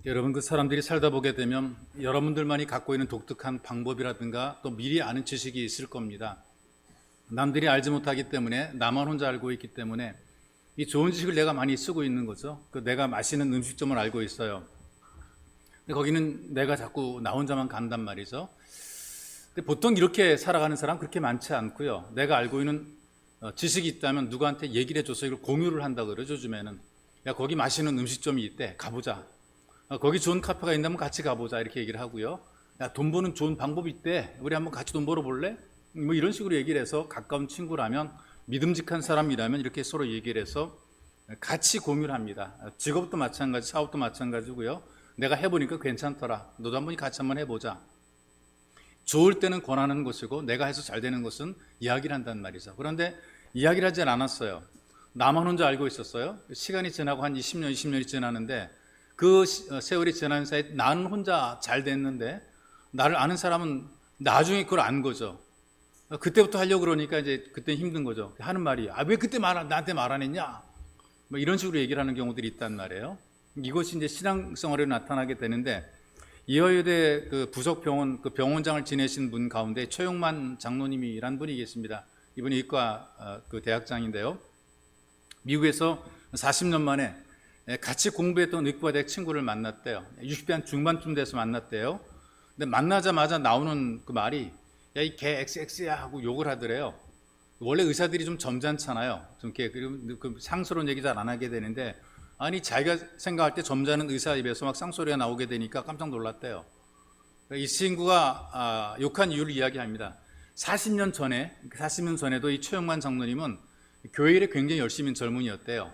여러분, 그 사람들이 살다 보게 되면 여러분들만이 갖고 있는 독특한 방법이라든가 또 미리 아는 지식이 있을 겁니다. 남들이 알지 못하기 때문에, 나만 혼자 알고 있기 때문에 이 좋은 지식을 내가 많이 쓰고 있는 거죠. 내가 맛있는 음식점을 알고 있어요. 근데 거기는 내가 자꾸 나 혼자만 간단 말이죠. 근데 보통 이렇게 살아가는 사람 그렇게 많지 않고요. 내가 알고 있는 지식이 있다면 누구한테 얘기를 해줘서 이걸 공유를 한다 그러죠. 요즘에는 야, 거기 맛있는 음식점이 있대, 가보자. 거기 좋은 카페가 있다면 같이 가보자, 이렇게 얘기를 하고요. 야, 돈 버는 좋은 방법이 있대, 우리 한번 같이 돈 벌어볼래? 뭐 이런 식으로 얘기를 해서, 가까운 친구라면, 믿음직한 사람이라면 이렇게 서로 얘기를 해서 같이 공유를 합니다. 직업도 마찬가지, 사업도 마찬가지고요. 내가 해보니까 괜찮더라, 너도 같이 한번 해보자. 좋을 때는 권하는 것이고, 내가 해서 잘 되는 것은 이야기를 한단 말이죠. 그런데 이야기를 하지 않았어요. 나만 혼자 알고 있었어요. 시간이 지나고 한 20년, 20년이 지나는데 그 세월이 지나는 사이에 나는 혼자 잘 됐는데, 나를 아는 사람은 나중에 그걸 안 거죠. 그때부터 하려고 그러니까 이제 그때 힘든 거죠. 하는 말이, 왜 그때 나한테 말 안 했냐? 뭐 이런 식으로 얘기를 하는 경우들이 있단 말이에요. 이것이 이제 신앙생활에 나타나게 되는데, 이화여대 그 부속병원, 그 병원장을 지내신 분 가운데 최용만 장로님이란 분이 계십니다. 이분이 의과 그 대학장인데요. 미국에서 40년 만에 같이 공부했던 의과대학 친구를 만났대요. 60대 한 중반쯤 돼서 만났대요. 근데 만나자마자 나오는 그 말이, 야, 이 개 XX야 하고 욕을 하더래요. 원래 의사들이 좀 점잖잖아요. 좀 이렇게, 그리고 그 상스러운 얘기 잘 안 하게 되는데, 아니 자기가 생각할 때 점잖은 의사 입에서 막 쌍소리가 나오게 되니까 깜짝 놀랐대요. 이 친구가 욕한 이유를 이야기합니다. 40년 전에도 이 최영만 장로님은 교회 일에 굉장히 열심히 젊은이였대요.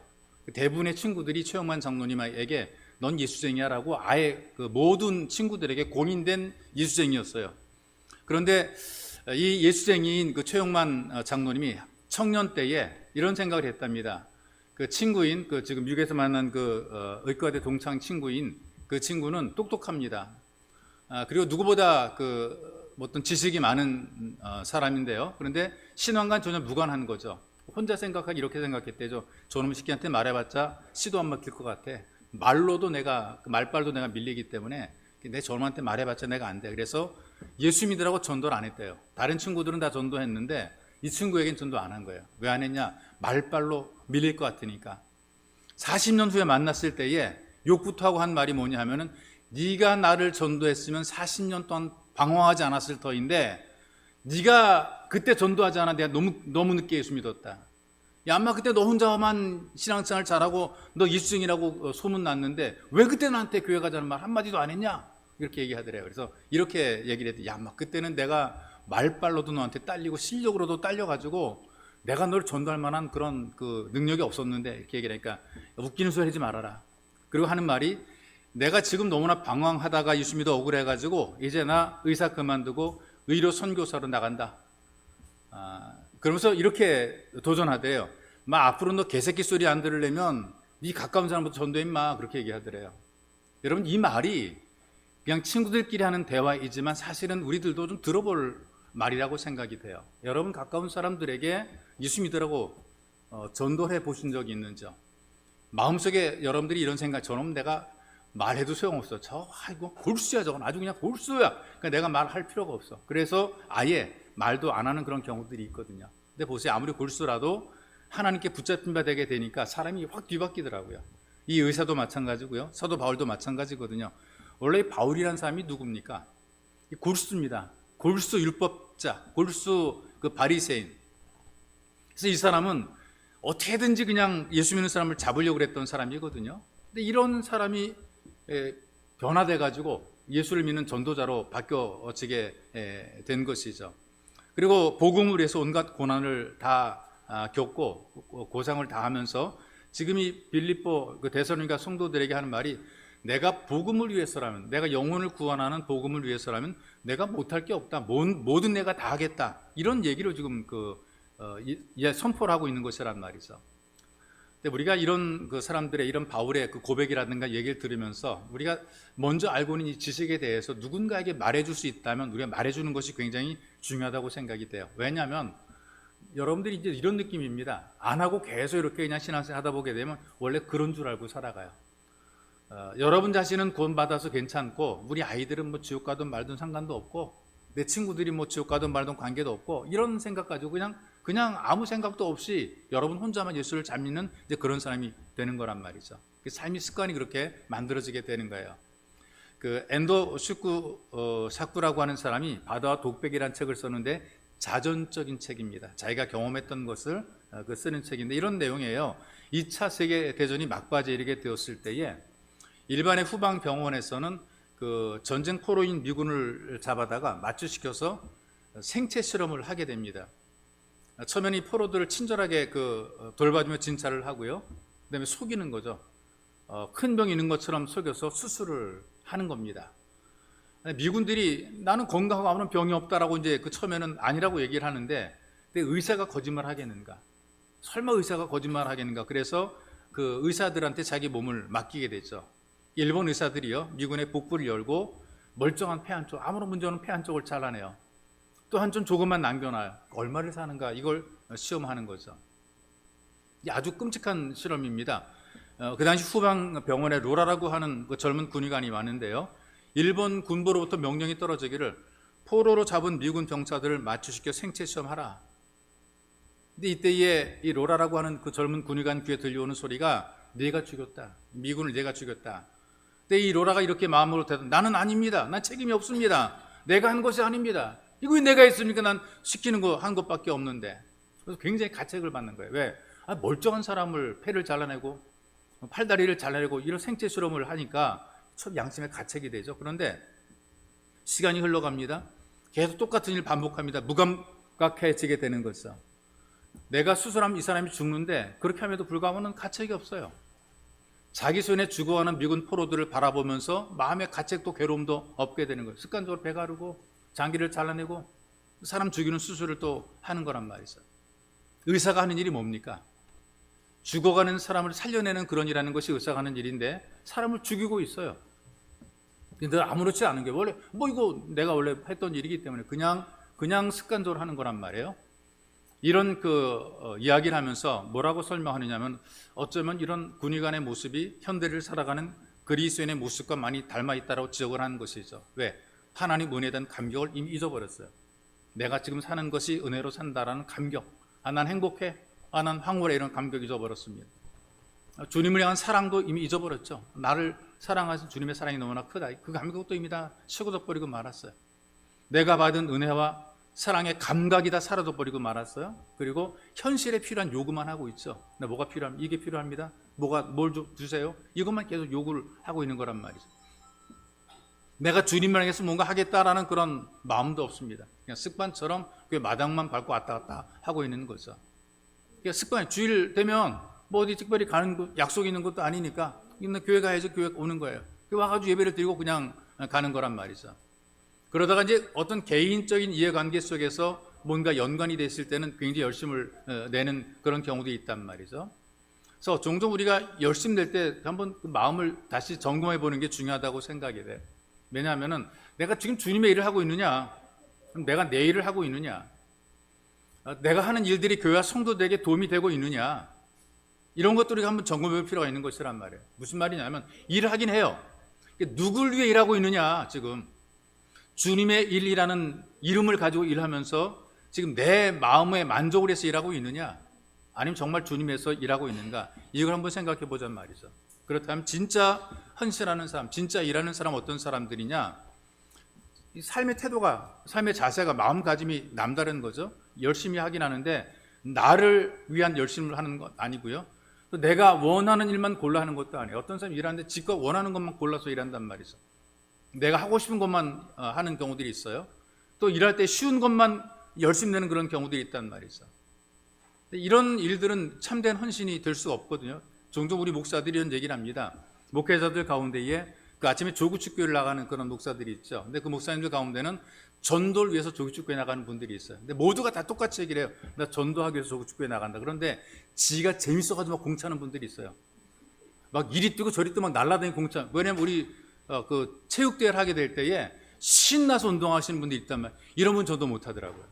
대부분의 친구들이 최영만 장로님에게 넌 예수쟁이야 라고 아예 그 모든 친구들에게 공인된 예수쟁이였어요. 그런데 이 예수쟁이인 그 최영만 장로님이 청년 때에 이런 생각을 했답니다. 그 친구인, 그 지금 미국에서 만난 그 의과대 동창 친구인 그 친구는 똑똑합니다. 그리고 누구보다 그 어떤 지식이 많은 사람인데요. 그런데 신앙과는 전혀 무관한 거죠. 혼자 생각하기 이렇게 생각했대죠. 저놈 새끼한테 말해봤자 시도 안 막힐 것 같아. 말로도 말빨도 내가 밀리기 때문에 내 저놈한테 말해봤자 내가 안 돼. 그래서 예수 믿으라고 전도를 안 했대요. 다른 친구들은 다 전도했는데 이 친구에겐 전도 안 한 거예요. 왜 안 했냐? 말빨로 밀릴 것 같으니까. 40년 후에 만났을 때에 욕부터 하고 한 말이 뭐냐 하면은, 네가 나를 전도했으면 40년 동안 방황하지 않았을 터인데, 네가 그때 전도하지 않아 내가 너무 늦게 예수 믿었다. 야, 아마 그때 너 혼자만 신앙생활 잘하고 너 예수쟁이라고 소문났는데 왜 그때 나한테 교회 가자는 말 한마디도 안 했냐? 이렇게 얘기하더래요. 그래서 이렇게 얘기를 했더니, 야, 막 그때는 내가 말빨로도 너한테 딸리고 실력으로도 딸려가지고 내가 널 전도할 만한 그런 그 능력이 없었는데, 이렇게 얘기를 하니까 웃기는 소리 하지 말아라. 그리고 하는 말이, 내가 지금 너무나 방황하다가 예수 믿어 억울해가지고 이제 나 의사 그만두고 의료 선교사로 나간다. 그러면서 이렇게 도전하대요. 앞으로 너 개새끼 소리 안 들으려면 네 가까운 사람부터 전도해 임마, 그렇게 얘기하더래요. 여러분, 이 말이 그냥 친구들끼리 하는 대화이지만 사실은 우리들도 좀 들어볼 말이라고 생각이 돼요. 여러분, 가까운 사람들에게 예수 믿으라고 전도해 보신 적이 있는지요? 마음속에 여러분들이 이런 생각, 저놈 내가 말해도 소용없어. 이거 골수야, 저건 아주 그냥 골수야. 그러니까 내가 말할 필요가 없어. 그래서 아예 말도 안 하는 그런 경우들이 있거든요. 근데 보세요, 아무리 골수라도 하나님께 붙잡힌 바 되게 되니까 사람이 확 뒤바뀌더라고요. 이 의사도 마찬가지고요, 사도 바울도 마찬가지거든요. 원래 바울이라는 사람이 누굽니까? 골수입니다. 골수 율법자, 골수 그 바리새인. 그래서 이 사람은 어떻게든지 그냥 예수 믿는 사람을 잡으려고 그랬던 사람이거든요. 근데 이런 사람이 변화돼 가지고 예수를 믿는 전도자로 바뀌어지게 된 것이죠. 그리고 복음을 위해서 온갖 고난을 다 겪고 고상을 다 하면서 지금 이 빌립보 그 데살로니가 성도들에게 하는 말이, 내가 복음을 위해서라면, 내가 영혼을 구원하는 복음을 위해서라면 내가 못할 게 없다. 모든 내가 다 하겠다. 이런 얘기를 지금 선포를 하고 있는 것이란 말이죠. 근데 우리가 이런 그 사람들의, 이런 바울의 그 고백이라든가 얘기를 들으면서 우리가 먼저 알고 있는 이 지식에 대해서 누군가에게 말해줄 수 있다면 우리가 말해주는 것이 굉장히 중요하다고 생각이 돼요. 왜냐하면 여러분들이 이제 이런 느낌입니다. 안 하고 계속 이렇게 그냥 신앙생활 하다 보게 되면 원래 그런 줄 알고 살아가요. 여러분 자신은 구원받아서 괜찮고 우리 아이들은 뭐 지옥 가든 말든 상관도 없고 내 친구들이 뭐 지옥 가든 말든 관계도 없고 이런 생각 가지고 그냥 아무 생각도 없이 여러분 혼자만 예수를 잘 믿는 이제 그런 사람이 되는 거란 말이죠. 삶의 습관이 그렇게 만들어지게 되는 거예요. 그 엔도 샤쿠라고 하는 사람이 바다와 독백이라는 책을 썼는데 자전적인 책입니다. 자기가 경험했던 것을 쓰는 책인데 이런 내용이에요. 2차 세계대전이 막바지에 이르게 되었을 때에 일반의 후방 병원에서는 그 전쟁 포로인 미군을 잡아다가 마취시켜서 생체 실험을 하게 됩니다. 처음에는 이 포로들을 친절하게 돌봐주며 진찰을 하고요. 그다음에 속이는 거죠. 큰 병이 있는 것처럼 속여서 수술을 하는 겁니다. 미군들이 나는 건강하고 아무런 병이 없다라고 이제 처음에는 아니라고 얘기를 하는데 근데 의사가 거짓말 하겠는가? 설마 의사가 거짓말 하겠는가? 그래서 그 의사들한테 자기 몸을 맡기게 되죠. 일본 의사들이요, 미군의 복부를 열고 멀쩡한 폐 한쪽, 아무런 문제 없는 폐 한쪽을 잘라내요. 또 한쪽 조금만 남겨놔요. 얼마를 사는가? 이걸 시험하는 거죠. 아주 끔찍한 실험입니다. 그 당시 후방 병원에 로라라고 하는 그 젊은 군의관이 왔는데요. 일본 군부로부터 명령이 떨어지기를 포로로 잡은 미군 병사들을 마취시켜 생체 시험하라. 근데 이때에 이 로라라고 하는 그 젊은 군의관 귀에 들려오는 소리가 내가 죽였다. 미군을 내가 죽였다. 근데 이 로라가 이렇게 마음으로 대답, 나는 아닙니다. 난 책임이 없습니다. 내가 한 것이 아닙니다. 이거 왜 내가 했습니까? 난 시키는 거 한 것밖에 없는데. 그래서 굉장히 가책을 받는 거예요. 왜? 멀쩡한 사람을 폐를 잘라내고 팔다리를 잘라내고 이런 생체 실험을 하니까 첫 양심의 가책이 되죠. 그런데 시간이 흘러갑니다. 계속 똑같은 일 반복합니다. 무감각해지게 되는 거죠. 내가 수술하면 이 사람이 죽는데 그렇게 함에도 불구하고 가책이 없어요. 자기 손에 죽어가는 미군 포로들을 바라보면서 마음의 가책도 괴로움도 없게 되는 거예요. 습관적으로 배 가르고 장기를 잘라내고 사람 죽이는 수술을 또 하는 거란 말이죠. 의사가 하는 일이 뭡니까? 죽어가는 사람을 살려내는 그런 일이라는 것이 의사가 하는 일인데 사람을 죽이고 있어요. 근데 아무렇지 않은 게 원래 이거 내가 원래 했던 일이기 때문에 그냥 습관적으로 하는 거란 말이에요. 이런 이야기를 하면서 뭐라고 설명하느냐면 어쩌면 이런 군의관의 모습이 현대를 살아가는 그리스도인의 모습과 많이 닮아 있다고 지적을 하는 것이죠. 왜? 하나님 은혜에 대한 감격을 이미 잊어버렸어요. 내가 지금 사는 것이 은혜로 산다라는 감격. 난 행복해. 난 황홀해. 이런 감격 잊어버렸습니다. 주님을 향한 사랑도 이미 잊어버렸죠. 나를 사랑하신 주님의 사랑이 너무나 크다. 그 감격도 이미 다 식어져버리고 말았어요. 내가 받은 은혜와 사랑의 감각이 다 사라져버리고 말았어요. 그리고 현실에 필요한 요구만 하고 있죠. 나 뭐가 필요합니다. 이게 필요합니다. 뭘 주세요. 이것만 계속 요구를 하고 있는 거란 말이죠. 내가 주님을 향해서 뭔가 하겠다라는 그런 마음도 없습니다. 그냥 습관처럼 그 마당만 밟고 왔다 갔다 하고 있는 거죠. 그러니까 습관이 주일 되면 어디 특별히 가는 약속이 있는 것도 아니니까 교회 가야지 교회 오는 거예요. 와가지고 예배를 드리고 그냥 가는 거란 말이죠. 그러다가 이제 어떤 개인적인 이해관계 속에서 뭔가 연관이 됐을 때는 굉장히 열심을 내는 그런 경우도 있단 말이죠. 그래서 종종 우리가 열심 낼 때 한번 그 마음을 다시 점검해 보는 게 중요하다고 생각이 돼요. 왜냐하면은 내가 지금 주님의 일을 하고 있느냐, 그럼 내가 내 일을 하고 있느냐, 내가 하는 일들이 교회와 성도들에게 도움이 되고 있느냐, 이런 것들을 한번 점검해 볼 필요가 있는 것이란 말이에요. 무슨 말이냐면 일을 하긴 해요. 누굴 위해 일하고 있느냐, 지금 주님의 일이라는 이름을 가지고 일하면서 지금 내 마음의 만족을 해서 일하고 있느냐, 아니면 정말 주님에서 일하고 있는가, 이걸 한번 생각해 보자는 말이죠. 그렇다면 진짜 헌신하는 사람, 진짜 일하는 사람 어떤 사람들이냐, 이 삶의 태도가, 삶의 자세가, 마음가짐이 남다른 거죠. 열심히 하긴 하는데 나를 위한 열심을 하는 것 아니고요, 또 내가 원하는 일만 골라 하는 것도 아니에요. 어떤 사람이 일하는데 지가 원하는 것만 골라서 일한단 말이죠. 내가 하고 싶은 것만 하는 경우들이 있어요. 또 일할 때 쉬운 것만 열심히 내는 그런 경우들이 있단 말이죠. 이런 일들은 참된 헌신이 될 수가 없거든요. 종종 우리 목사들이 이런 얘기를 합니다. 목회자들 가운데에 그 아침에 조구축교를 나가는 그런 목사들이 있죠. 근데 그 목사님들 가운데는 전도를 위해서 조구축교에 나가는 분들이 있어요. 근데 모두가 다 똑같이 얘기를 해요. 나 전도하기 위해서 조구축교에 나간다. 그런데 지가 재밌어가지고 막 공차는 분들이 있어요. 막 이리 뛰고 저리 뛰고 막 날라다니는 공차. 왜냐면 우리 그 체육대회를 하게 될 때에 신나서 운동하시는 분들이 있단 말이에요. 이런 분 전도 못 하더라고요.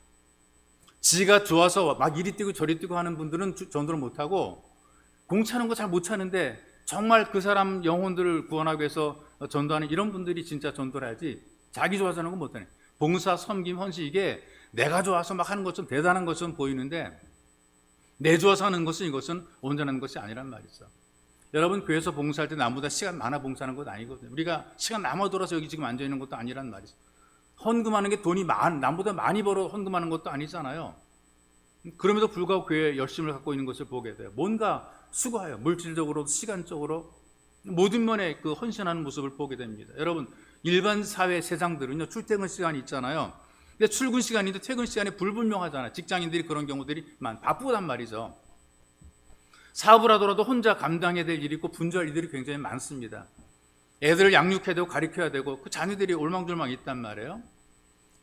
지가 좋아서 막 이리 뛰고 저리 뛰고 하는 분들은 전도를 못 하고, 공 차는 거 잘 못 차는데 정말 그 사람 영혼들을 구원하기 위해서 전도하는 이런 분들이 진짜 전도를 해야지, 자기 좋아서 하는 건 못하네. 봉사, 섬김, 헌신, 이게 내가 좋아서 막 하는 것처럼 대단한 것처럼 보이는데, 내 좋아서 하는 것은 이것은 온전한 것이 아니란 말이죠. 여러분, 교회에서 봉사할 때 남보다 시간 많아 봉사하는 것 아니거든요. 우리가 시간 남아 돌아서 여기 지금 앉아 있는 것도 아니란 말이죠. 헌금하는 게 돈이 남보다 많이 벌어 헌금하는 것도 아니잖아요. 그럼에도 불구하고 교회에 열심을 갖고 있는 것을 보게 돼요. 뭔가 수고해요. 물질적으로, 시간적으로 모든 면에 그 헌신하는 모습을 보게 됩니다. 여러분, 일반 사회 세상들은요, 출퇴근 시간이 있잖아요. 근데 출근 시간인데 퇴근 시간이 불분명하잖아요. 직장인들이 그런 경우들이 바쁘단 말이죠. 사업을 하더라도 혼자 감당해야 될 일이 있고 분주할 일들이 굉장히 많습니다. 애들을 양육해야 되고 가르쳐야 되고 그 자녀들이 올망졸망 있단 말이에요.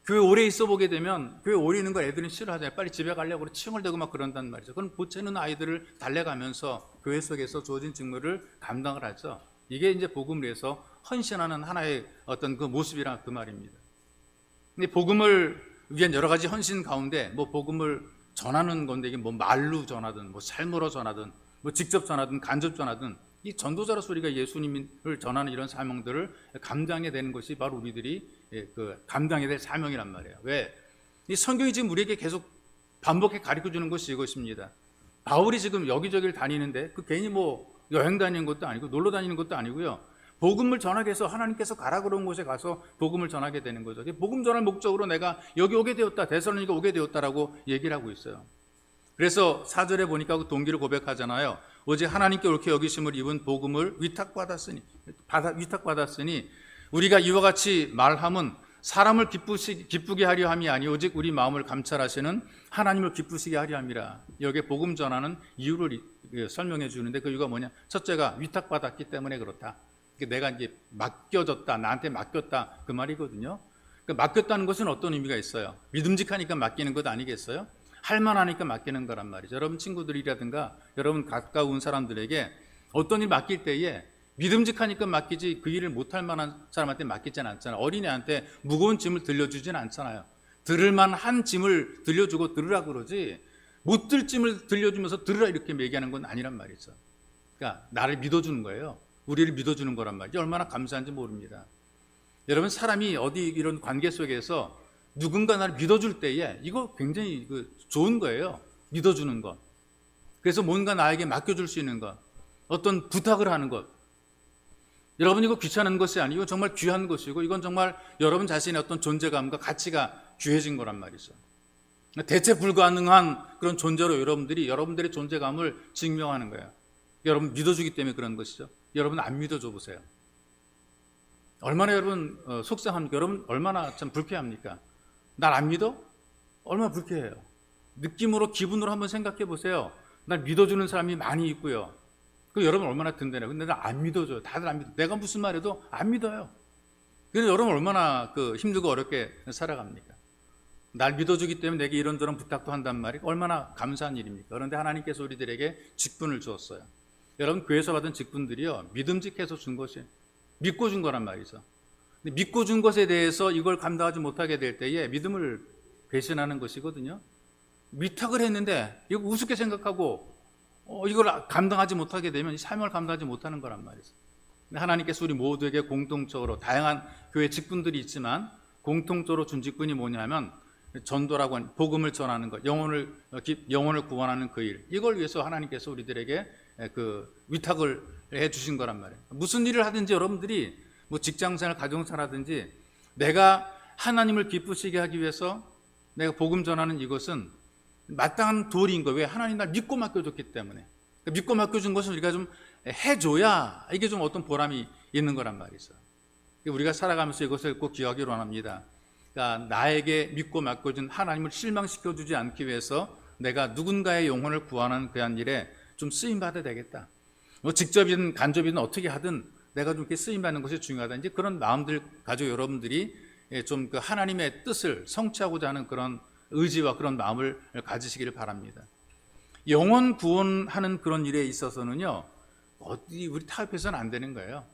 교회 오래 있어 보게 되면 교회 오래 있는 걸 애들은 싫어하잖아요. 빨리 집에 가려고 그래 칭을 대고 막 그런단 말이죠. 그건 보채는 아이들을 달래가면서 교회 속에서 주어진 직무를 감당을 하죠. 이게 이제 복음을 위해서 헌신하는 하나의 어떤 그 모습이라 그 말입니다. 근데 복음을 위한 여러 가지 헌신 가운데 뭐 복음을 전하는 건데, 이게 뭐 말로 전하든 뭐 삶으로 전하든 뭐 직접 전하든 간접 전하든 이 전도자로서 우리가 예수님을 전하는 이런 사명들을 감당해야 되는 것이 바로 우리들이 그 감당해야 될 사명이란 말이에요. 왜? 이 성경이 지금 우리에게 계속 반복해 가르쳐 주는 것이 이것입니다. 바울이 지금 여기저기를 다니는데 그 괜히 뭐 여행 다니는 것도 아니고 놀러 다니는 것도 아니고요. 복음을 전하기 위해서 하나님께서 가라 그런 곳에 가서 복음을 전하게 되는 거죠. 복음 전할 목적으로 내가 여기 오게 되었다, 데살로니가 오게 되었다라고 얘기를 하고 있어요. 그래서 4절에 보니까 그 동기를 고백하잖아요. 오직 하나님께 옳게 여기심을 입은 복음을 위탁받았으니 우리가 이와 같이 말함은 사람을 기쁘게 하려 함이 아니 오직 우리 마음을 감찰하시는 하나님을 기쁘시게 하려 함이라. 여기에 복음 전하는 이유를 설명해 주는데 그 이유가 뭐냐? 첫째가 위탁받았기 때문에 그렇다. 내가 이제 맡겨졌다, 나한테 맡겼다 그 말이거든요. 그러니까 맡겼다는 것은 어떤 의미가 있어요? 믿음직하니까 맡기는 것 아니겠어요? 할만하니까 맡기는 거란 말이죠. 여러분 친구들이라든가 여러분 가까운 사람들에게 어떤 일 맡길 때에 믿음직하니까 맡기지 그 일을 못할 만한 사람한테 맡기지는 않잖아요. 어린애한테 무거운 짐을 들려주지는 않잖아요. 들을 만한 짐을 들려주고 들으라 그러지 못 들 짐을 들려주면서 들으라 이렇게 얘기하는 건 아니란 말이죠. 그러니까 나를 믿어주는 거예요. 우리를 믿어주는 거란 말이죠. 얼마나 감사한지 모릅니다. 여러분, 사람이 어디 이런 관계 속에서 누군가 나를 믿어줄 때에 이거 굉장히 좋은 거예요. 믿어주는 것. 그래서 뭔가 나에게 맡겨줄 수 있는 것, 어떤 부탁을 하는 것. 여러분, 이거 귀찮은 것이 아니고 정말 귀한 것이고 이건 정말 여러분 자신의 어떤 존재감과 가치가 귀해진 거란 말이죠. 대체 불가능한 그런 존재로 여러분들의 존재감을 증명하는 거예요. 여러분 믿어주기 때문에 그런 것이죠. 여러분 안 믿어줘 보세요. 얼마나 여러분 속상합니까? 여러분 얼마나 참 불쾌합니까? 날 안 믿어? 얼마나 불쾌해요. 느낌으로, 기분으로 한번 생각해 보세요. 날 믿어주는 사람이 많이 있고요. 그 여러분 얼마나 든든해요. 근데 날 안 믿어줘요. 다들 안 믿어. 내가 무슨 말해도 안 믿어요. 그래서 여러분 얼마나 힘들고 어렵게 살아갑니까? 날 믿어주기 때문에 내게 이런저런 부탁도 한단 말이 얼마나 감사한 일입니까? 그런데 하나님께서 우리들에게 직분을 주었어요. 여러분 교회에서 받은 직분들이요, 믿음직해서 준 것이에요. 믿고 준 거란 말이죠. 근데 믿고 준 것에 대해서 이걸 감당하지 못하게 될 때에 믿음을 배신하는 것이거든요. 위탁을 했는데 이거 우습게 생각하고 이걸 감당하지 못하게 되면 이 사명을 감당하지 못하는 거란 말이죠. 하나님께서 우리 모두에게 공통적으로 다양한 교회 직분들이 있지만 공통적으로 준 직분이 뭐냐면 전도라고 하는 복음을 전하는 것, 영혼을 구원하는 그 일, 이걸 위해서 하나님께서 우리들에게 위탁을 해 주신 거란 말이에요. 무슨 일을 하든지 여러분들이 뭐 직장생활, 가정생활하든지 내가 하나님을 기쁘시게 하기 위해서 내가 복음 전하는 이것은 마땅한 도리인 거예요. 왜? 하나님 날 믿고 맡겨줬기 때문에. 믿고 맡겨준 것은 우리가 좀 해줘야 이게 좀 어떤 보람이 있는 거란 말이죠. 우리가 살아가면서 이것을 꼭 기억하기로 합니다. 그러니까 나에게 믿고 맡겨준 하나님을 실망시켜주지 않기 위해서 내가 누군가의 영혼을 구하는 그한 일에 좀 쓰임받아야 되겠다. 뭐 직접이든 간접이든 어떻게 하든 내가 좀 이렇게 쓰임받는 것이 중요하다. 이제 그런 마음들 가지고 여러분들이 좀 하나님의 뜻을 성취하고자 하는 그런 의지와 그런 마음을 가지시기를 바랍니다. 영혼 구원하는 그런 일에 있어서는요, 우리 타협해서는 안 되는 거예요.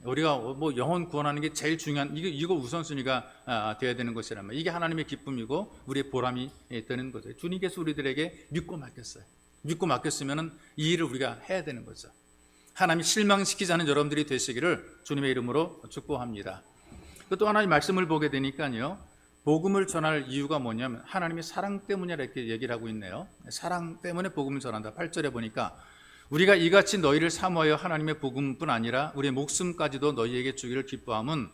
우리가 뭐 영혼 구원하는 게 제일 중요한, 이거 우선순위가 되어야 되는 것이란 말이에요. 이게 하나님의 기쁨이고 우리의 보람이 되는 거죠. 주님께서 우리들에게 믿고 맡겼어요. 믿고 맡겼으면 이 일을 우리가 해야 되는 거죠. 하나님이 실망시키지 않은 여러분들이 되시기를 주님의 이름으로 축복합니다. 또 하나의 말씀을 보게 되니까요, 복음을 전할 이유가 뭐냐면 하나님의 사랑 때문이라 이렇게 얘기를 하고 있네요. 사랑 때문에 복음을 전한다. 8절에 보니까 우리가 이같이 너희를 사모하여 하나님의 복음뿐 아니라 우리의 목숨까지도 너희에게 주기를 기뻐함은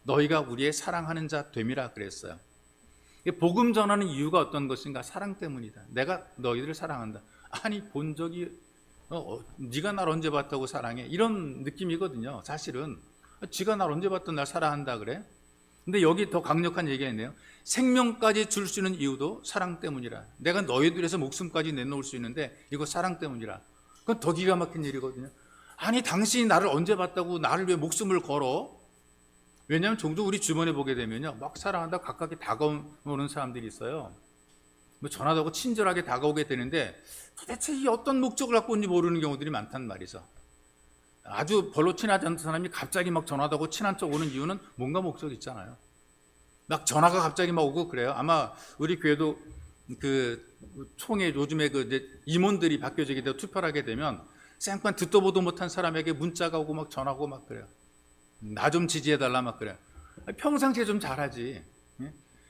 너희가 우리의 사랑하는 자 됨이라 그랬어요. 복음 전하는 이유가 어떤 것인가? 사랑 때문이다. 내가 너희들을 사랑한다. 아니 본 적이 네가 날 언제 봤다고 사랑해? 이런 느낌이거든요. 사실은 지가 날 언제 봤던 날 사랑한다 그래? 근데 여기 더 강력한 얘기가 있네요. 생명까지 줄 수 있는 이유도 사랑 때문이라. 내가 너희들에서 목숨까지 내놓을 수 있는데 이거 사랑 때문이라. 그건 더 기가 막힌 일이거든요. 아니 당신이 나를 언제 봤다고 나를 위해 목숨을 걸어? 왜냐하면 종종 우리 주변에 보게 되면요, 막 사랑한다 가깝게 다가오는 사람들이 있어요. 뭐 전화도 하고 친절하게 다가오게 되는데 도대체 이 어떤 목적을 갖고 온지 모르는 경우들이 많단 말이죠. 아주 별로 친하지 않던 사람이 갑자기 막 전화도 하고 친한 척 오는 이유는 뭔가 목적이 있잖아요. 막 전화가 갑자기 막 오고 그래요. 아마 우리 교회도 그 총회 요즘에 그 이제 임원들이 바뀌어지게 되고 투표를 하게 되면 생판 듣도 보도 못한 사람에게 문자가 오고 막 전화가 오고 막 그래요. 나 좀 지지해달라 막 그래요. 평상시에 좀 잘하지.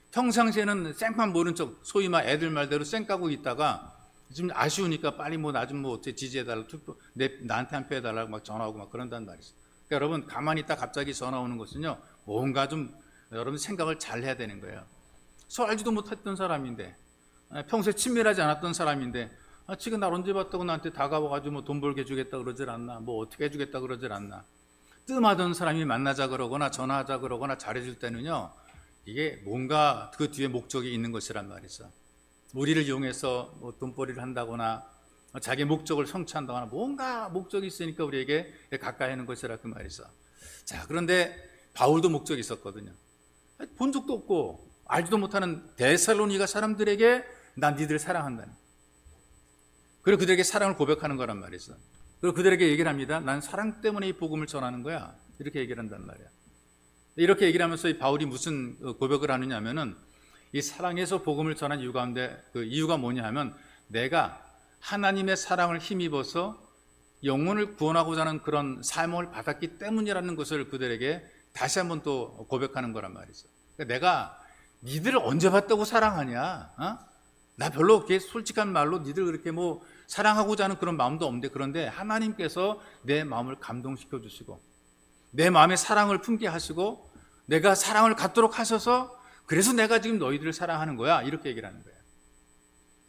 평상시에는 생판 모른 척 소위 막 애들 말대로 쌩 까고 있다가 좀 아쉬우니까 빨리 뭐 나 좀 뭐 어떻게 지지해달라, 투표 나한테 한 표 해달라고 막 전화오고 막 그런단 말이죠. 그러니까 여러분 가만히 있다 갑자기 전화 오는 것은요, 뭔가 좀 여러분 생각을 잘 해야 되는 거예요. 서 알지도 못했던 사람인데, 평소에 친밀하지 않았던 사람인데, 지금 날 언제 봤다고 나한테 다가와가지고 뭐 돈 벌게 해주겠다 그러질 않나, 뭐 어떻게 해주겠다 그러질 않나. 뜸하던 사람이 만나자 그러거나 전화하자 그러거나 잘해줄 때는요, 이게 뭔가 그 뒤에 목적이 있는 것이란 말이죠. 우리를 이용해서 뭐 돈벌이를 한다거나 자기 목적을 성취한다거나 뭔가 목적이 있으니까 우리에게 가까이 하는 것이라 그 말이죠. 자, 그런데 바울도 목적이 있었거든요. 본 적도 없고 알지도 못하는 데살로니가 사람들에게 난 니들 사랑한다니. 그리고 그들에게 사랑을 고백하는 거란 말이죠. 그리고 그들에게 얘기를 합니다. 난 사랑 때문에 이 복음을 전하는 거야. 이렇게 얘기를 한단 말이야. 이렇게 얘기를 하면서 이 바울이 무슨 고백을 하느냐 하면은 이 사랑에서 복음을 전한 이유 가운데 그 이유가 뭐냐 하면 내가 하나님의 사랑을 힘입어서 영혼을 구원하고자 하는 그런 사명을 받았기 때문이라는 것을 그들에게 다시 한번 또 고백하는 거란 말이죠. 그러니까 내가 니들을 언제 봤다고 사랑하냐? 나 별로 그렇게 솔직한 말로 니들 그렇게 뭐 사랑하고자 하는 그런 마음도 없는데, 그런데 하나님께서 내 마음을 감동시켜 주시고 내 마음에 사랑을 품게 하시고 내가 사랑을 갖도록 하셔서 그래서 내가 지금 너희들을 사랑하는 거야. 이렇게 얘기를 하는 거예요.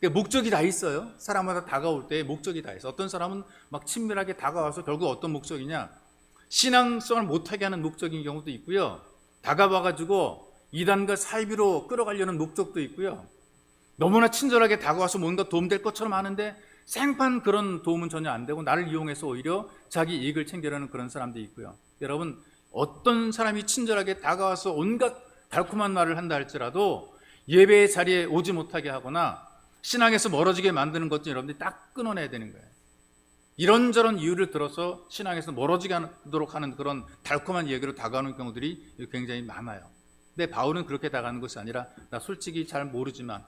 그러니까 목적이 다 있어요. 사람마다 다가올 때 목적이 다 있어. 어떤 사람은 막 친밀하게 다가와서 결국 어떤 목적이냐, 신앙성을 못하게 하는 목적인 경우도 있고요, 다가와가지고 이단과 사이비로 끌어가려는 목적도 있고요, 너무나 친절하게 다가와서 뭔가 도움될 것처럼 하는데 생판 그런 도움은 전혀 안 되고 나를 이용해서 오히려 자기 이익을 챙기려는 그런 사람도 있고요. 여러분, 어떤 사람이 친절하게 다가와서 온갖 달콤한 말을 한다 할지라도 예배의 자리에 오지 못하게 하거나 신앙에서 멀어지게 만드는 것도 여러분들이 딱 끊어내야 되는 거예요. 이런저런 이유를 들어서 신앙에서 멀어지게 하도록 하는 그런 달콤한 얘기로 다가오는 경우들이 굉장히 많아요. 근데 바울은 그렇게 다가가는 것이 아니라 나 솔직히 잘 모르지만,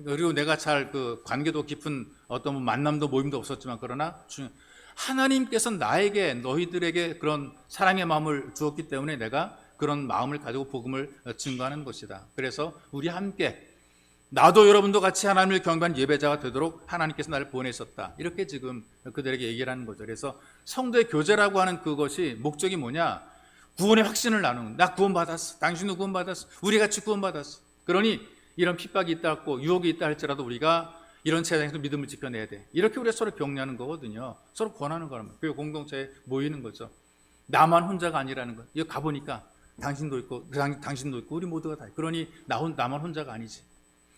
그리고 내가 잘 그 관계도 깊은 어떤 만남도 모임도 없었지만, 그러나 하나님께서 나에게 너희들에게 그런 사랑의 마음을 주었기 때문에 내가 그런 마음을 가지고 복음을 증거하는 것이다. 그래서 우리 함께 나도 여러분도 같이 하나님을 경배하는 예배자가 되도록 하나님께서 나를 보내셨다. 이렇게 지금 그들에게 얘기를 하는 거죠. 그래서 성도의 교제라고 하는 그것이 목적이 뭐냐? 구원의 확신을 나누는, 나 구원받았어, 당신도 구원받았어, 우리 같이 구원받았어. 그러니 이런 핍박이 있다 할고 유혹이 있다 할지라도 우리가 이런 세상에서 믿음을 지켜내야 돼. 이렇게 우리가 서로 격려하는 거거든요. 서로 권하는 거란 말이에요. 교회 공동체에 모이는 거죠. 나만 혼자가 아니라는 거. 여기 가보니까 당신도 있고 당신도 있고 우리 모두가 다 있고, 그러니 나만 혼자가 아니지.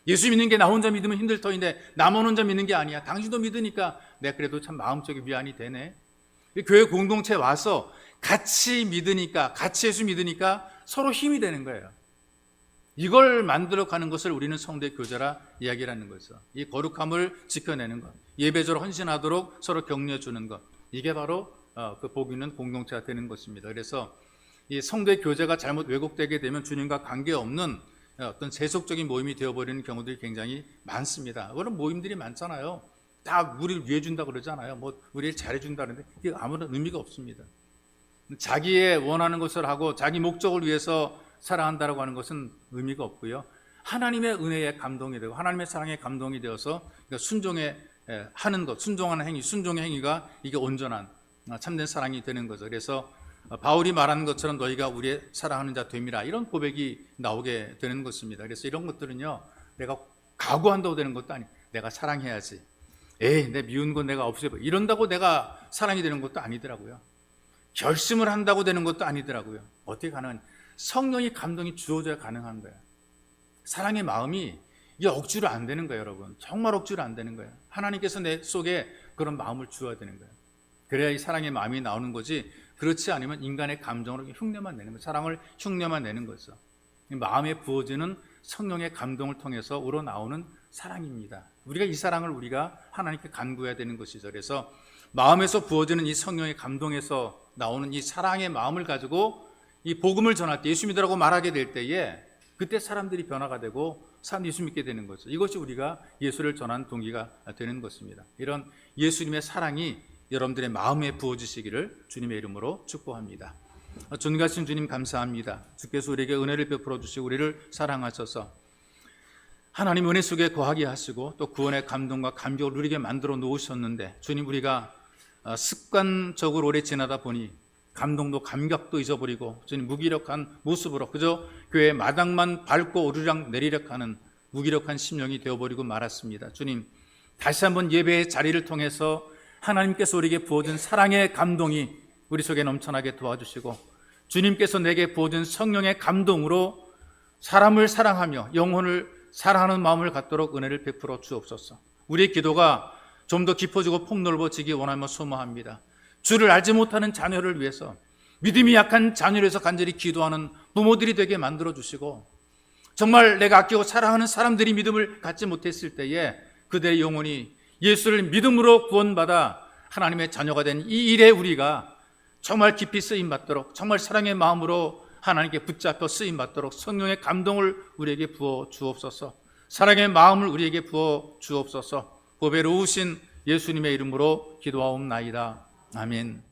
예수 믿는 게 나 혼자 믿으면 힘들 터인데 나만 혼자 믿는 게 아니야. 당신도 믿으니까 내가 그래도 참 마음속에 위안이 되네. 교회 공동체에 와서 같이 믿으니까, 같이 예수 믿으니까 서로 힘이 되는 거예요. 이걸 만들어가는 것을 우리는 성도의 교제라 이야기를 하는 거죠. 이 거룩함을 지켜내는 것, 예배적으로 헌신하도록 서로 격려해 주는 것, 이게 바로 그 복 있는 공동체가 되는 것입니다. 그래서 이 성도의 교제가 잘못 왜곡되게 되면 주님과 관계없는 어떤 세속적인 모임이 되어버리는 경우들이 굉장히 많습니다. 그런 모임들이 많잖아요. 다 우리를 위해 준다 그러잖아요. 뭐 우리를 잘해 준다 그러는데 이게 아무런 의미가 없습니다. 자기의 원하는 것을 하고 자기 목적을 위해서 살아간다라고 하는 것은 의미가 없고요. 하나님의 은혜에 감동이 되고 하나님의 사랑에 감동이 되어서 그러니까 순종에 하는 것, 순종하는 행위, 순종의 행위가 이게 온전한 참된 사랑이 되는 거죠. 그래서 바울이 말하는 것처럼 너희가 우리의 사랑하는 자 됨이라 이런 고백이 나오게 되는 것입니다. 그래서 이런 것들은요, 내가 각오한다고 되는 것도 아니에요. 내가 사랑해야지. 에이, 내 미운 건 내가 없애버. 이런다고 내가 사랑이 되는 것도 아니더라고요. 결심을 한다고 되는 것도 아니더라고요. 어떻게 가능한? 성령의 감동이 주어져야 가능한 거예요. 사랑의 마음이 이게 억지로 안 되는 거예요, 여러분. 정말 억지로 안 되는 거예요. 하나님께서 내 속에 그런 마음을 주어야 되는 거예요. 그래야 이 사랑의 마음이 나오는 거지. 그렇지 않으면 인간의 감정으로 흉내만 내는 거예요. 사랑을 흉내만 내는 거죠. 마음에 부어지는 성령의 감동을 통해서 우러나오는 사랑입니다. 우리가 이 사랑을 우리가 하나님께 간구해야 되는 것이죠. 그래서 마음에서 부어지는 이 성령의 감동에서 나오는 이 사랑의 마음을 가지고 이 복음을 전할 때 예수 믿으라고 말하게 될 때에 그때 사람들이 변화가 되고 사람들이 예수 믿게 되는 거죠. 이것이 우리가 예수를 전하는 동기가 되는 것입니다. 이런 예수님의 사랑이 여러분들의 마음에 부어지시기를 주님의 이름으로 축복합니다. 존귀하신 주님 감사합니다. 주께서 우리에게 은혜를 베풀어 주시고 우리를 사랑하셔서 하나님 은혜 속에 거하게 하시고 또 구원의 감동과 감격을 누리게 만들어 놓으셨는데 주님, 우리가 습관적으로 오래 지나다 보니 감동도 감격도 잊어버리고 주님 무기력한 모습으로 그저 교회 마당만 밟고 오르락 내리락 하는 무기력한 심령이 되어버리고 말았습니다. 주님, 다시 한번 예배의 자리를 통해서 하나님께서 우리에게 부어준 사랑의 감동이 우리 속에 넘쳐나게 도와주시고 주님께서 내게 부어준 성령의 감동으로 사람을 사랑하며 영혼을 사랑하는 마음을 갖도록 은혜를 베풀어 주옵소서. 우리의 기도가 좀 더 깊어지고 폭넓어지기 원하며 소망합니다. 주를 알지 못하는 자녀를 위해서 믿음이 약한 자녀를 위해서 간절히 기도하는 부모들이 되게 만들어 주시고 정말 내가 아끼고 사랑하는 사람들이 믿음을 갖지 못했을 때에 그들의 영혼이 예수를 믿음으로 구원받아 하나님의 자녀가 된 이 일에 우리가 정말 깊이 쓰임받도록 정말 사랑의 마음으로 하나님께 붙잡혀 쓰임받도록 성령의 감동을 우리에게 부어 주옵소서. 사랑의 마음을 우리에게 부어 주옵소서. 보배로우신 예수님의 이름으로 기도하옵나이다. 아멘.